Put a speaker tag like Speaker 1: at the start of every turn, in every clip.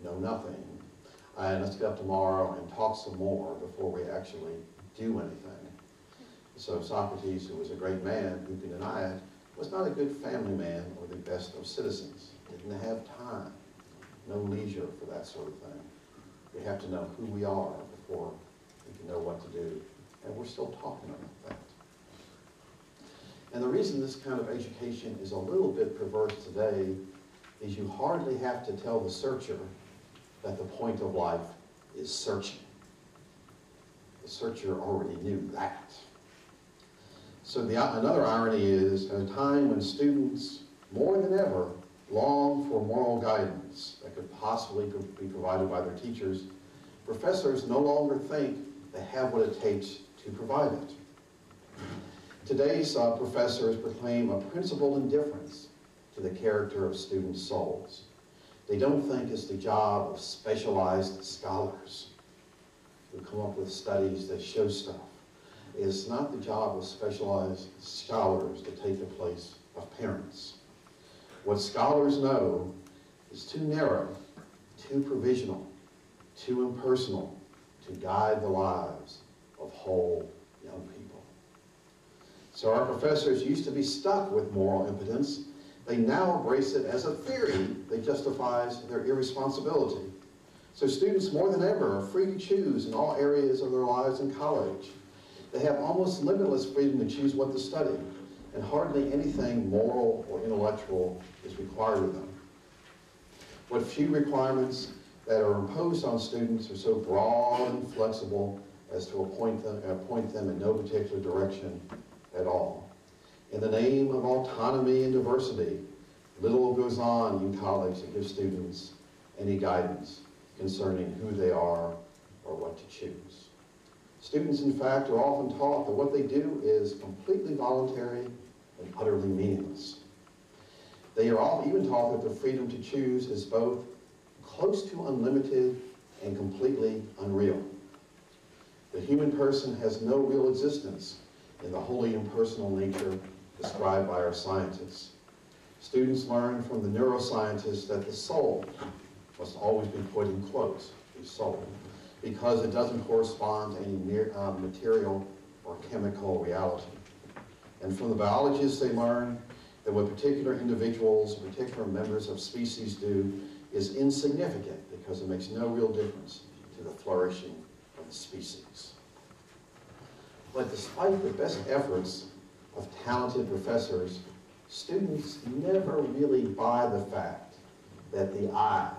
Speaker 1: know nothing, and let's get up tomorrow and talk some more before we actually do anything. So Socrates, who was a great man, who can deny it, was not a good family man or the best of citizens. Didn't have time, no leisure for that sort of thing. We have to know who we are before we can know what to do. And we're still talking about that. And the reason this kind of education is a little bit perverse today is you hardly have to tell the searcher that the point of life is searching. The searcher already knew that. So another irony is, at a time when students, more than ever, long for moral guidance that could possibly be provided by their teachers, professors no longer think they have what it takes to provide it. Today's professors proclaim a principled indifference to the character of students' souls. They don't think it's the job of specialized scholars who come up with studies that show stuff. It's not the job of specialized scholars to take the place of parents. What scholars know is too narrow, too provisional, too impersonal to guide the lives of whole young people. So our professors used to be stuck with moral impotence. They now embrace it as a theory that justifies their irresponsibility. So students more than ever are free to choose in all areas of their lives in college. They have almost limitless freedom to choose what to study, and hardly anything moral or intellectual is required of them. What few requirements that are imposed on students are so broad and flexible as to point them in no particular direction at all. In the name of autonomy and diversity, little goes on in college to give students any guidance concerning who they are or what to choose. Students, in fact, are often taught that what they do is completely voluntary and utterly meaningless. They are all even taught that the freedom to choose is both close to unlimited and completely unreal. The human person has no real existence in the wholly impersonal nature described by our scientists. Students learn from the neuroscientists that the soul must always be put in quotes, the soul, because it doesn't correspond to any material or chemical reality. And from the biologists, they learn that what particular individuals, particular members of species do is insignificant because it makes no real difference to the flourishing of the species. But despite the best efforts of talented professors, students never really buy the fact that the I,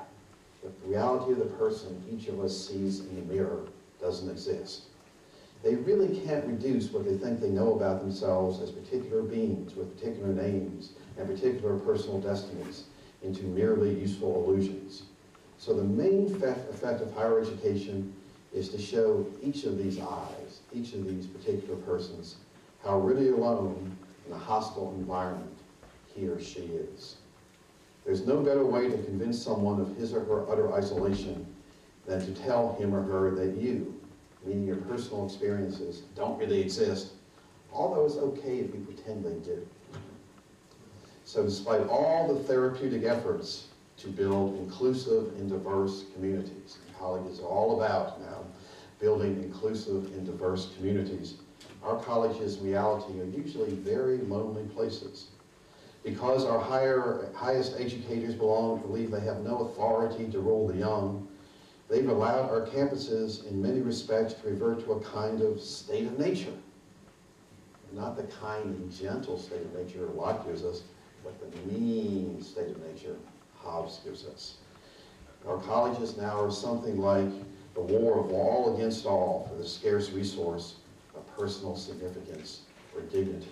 Speaker 1: the reality of the person each of us sees in the mirror, doesn't exist. They really can't reduce what they think they know about themselves as particular beings with particular names and particular personal destinies into merely useful illusions. So the main effect of higher education is to show each of these I's, each of these particular persons, how really alone in a hostile environment he or she is. There's no better way to convince someone of his or her utter isolation than to tell him or her that you, meaning your personal experiences, don't really exist, although it's okay if you pretend they do. So despite all the therapeutic efforts to build inclusive and diverse communities, and colleges are all about now building inclusive and diverse communities, our colleges in reality are usually very lonely places. Because our highest educators believe they have no authority to rule the young, they've allowed our campuses in many respects to revert to a kind of state of nature. Not the kind and gentle state of nature Locke gives us, but the mean state of nature Hobbes gives us. Our colleges now are something like the war of all against all for the scarce resource of personal significance or dignity.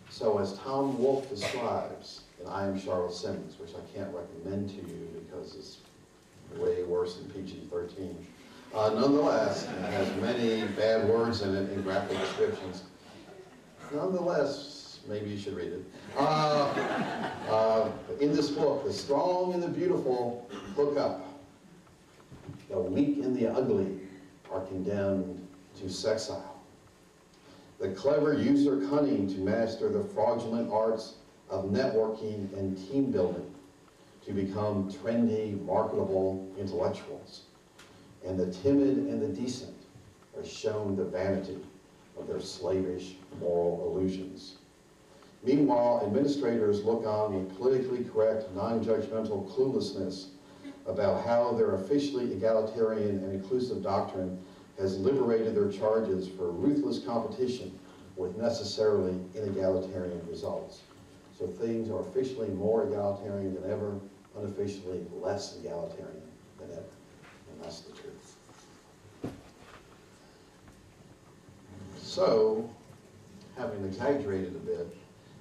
Speaker 1: So as Tom Wolfe describes in I Am Charlotte Simmons, which I can't recommend to you because it's way worse than PG-13, nonetheless, it has many bad words in it and graphic descriptions. Nonetheless, maybe you should read it. In this book, the strong and the beautiful look up. The weak and the ugly are condemned to sexile. The clever use their cunning to master the fraudulent arts of networking and team building, to become trendy, marketable intellectuals. And the timid and the decent are shown the vanity of their slavish moral illusions. Meanwhile, administrators look on with politically correct, non-judgmental cluelessness about how their officially egalitarian and inclusive doctrine has liberated their charges for ruthless competition with necessarily inegalitarian results. So things are officially more egalitarian than ever, unofficially less egalitarian than ever. And that's the truth. So, having exaggerated a bit,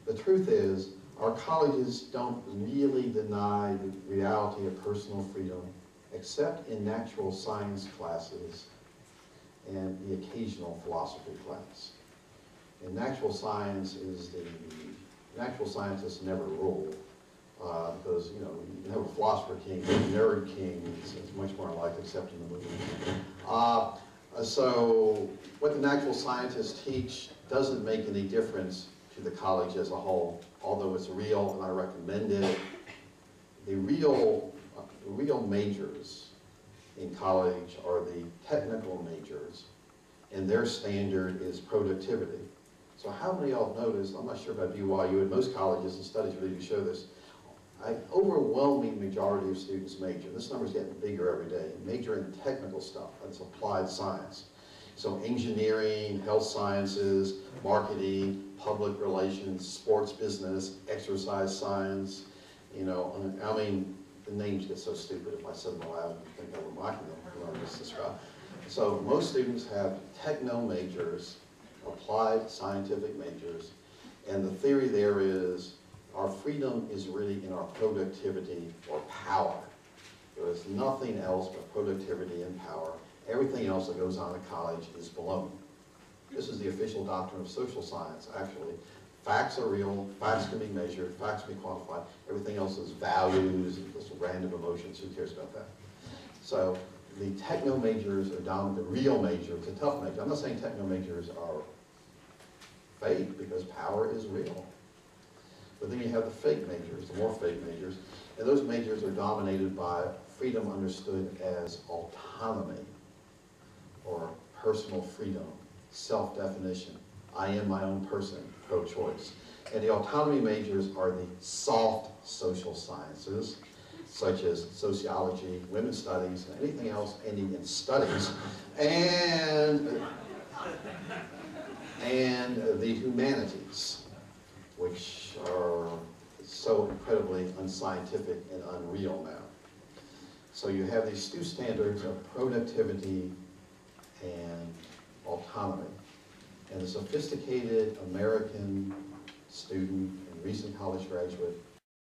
Speaker 1: the truth is our colleges don't really deny the reality of personal freedom except in natural science classes and the occasional philosophy class. And natural scientists never rule because, you know, you can have a philosopher king, a nerd king, it's much more like except in the movie. So what the natural scientists teach doesn't make any difference to the college as a whole, although it's real and I recommend it. The real majors in college are the technical majors, and their standard is productivity. So how many of y'all noticed, I'm not sure about BYU, and most colleges and studies really do show this, an overwhelming majority of students major, this number's getting bigger every day, major in technical stuff, that's applied science. So engineering, health sciences, marketing, public relations, sports business, exercise science, you know, I mean, the names get so stupid if I said them aloud, you think I'm mocking them, learn this stuff. So most students have techno majors, applied scientific majors, and the theory there is our freedom is really in our productivity or power. There is nothing else but productivity and power. Everything else that goes on in college is baloney. This is the official doctrine of social science, actually. Facts are real, facts can be measured, facts can be quantified. Everything else is values, just random emotions, who cares about that? So the techno majors are dominant, the real majors, the tough majors. I'm not saying techno majors are fake because power is real. But then you have the fake majors, the more fake majors, and those majors are dominated by freedom understood as autonomy or personal freedom, self-definition. I am my own person, pro-choice. And the autonomy majors are the soft social sciences, such as sociology, women's studies, and anything else ending in studies, and the humanities, which are so incredibly unscientific and unreal now. So you have these two standards of productivity and autonomy. And the sophisticated American student and recent college graduate